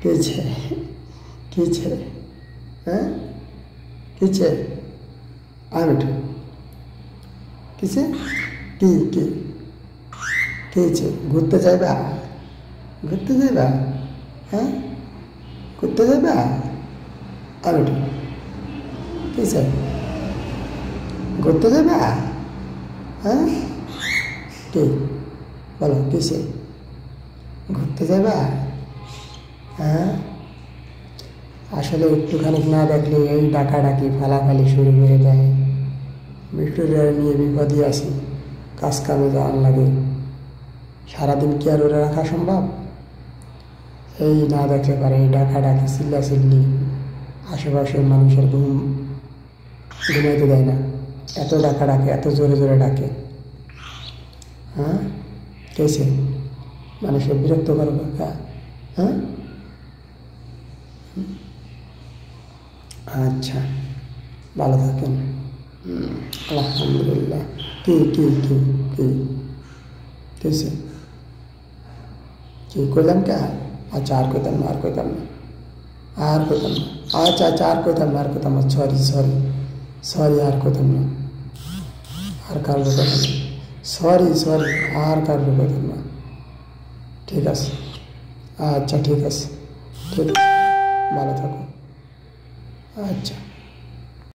কিছে কিছে হ্যাঁ কিছে আমি কিছে কি কি কিছে ঘুরতে যাইবা ঘুরতে যাইবা হ্যাঁ ঘুরতে যাইবা আমি কিছে ঘুরতে যাইবা হ্যাঁ কি বলো কিসে ঘুরতে যাবা হ্যাঁ আসলে একটুখানি না দেখলে এই ডাকাডাকি ফালাফালি শুরু হয়ে যায়। মিঠুরে নিয়ে বিপদে আসি, কাজ কামে যাওয়ার লাগে, সারাদিন কি আর ওরা রাখা সম্ভব? এই না দেখলে পারে এই ডাকাডাকি চিল্লাচিল্লি, আশেপাশের মানুষের ঘুমাইতে দেয় না, এত ডাকাডাকে, এত জোরে জোরে ডাকে। হ্যাঁ কেসে মানুষের বিরক্ত করবো হ্যাঁ আচ্ছা ভালো থাকেন আলহামদুলিল্লাহ। কি কি কি কি কেসে কি কইলাম কে? আচ্ছা আর কইতাম না আর কইতাম না আর কইতাম না আচ্ছা আচ্ছা আর কইতাম না আর কইতাম না সরি সরি সরি আর কইতাম না আর কারো কইতাম না সরি সরি আর কারো কইতাম না। ঠিক আছে আচ্ছা ঠিক আছে ঠিক আছে ভালো থাকো আচ্ছা।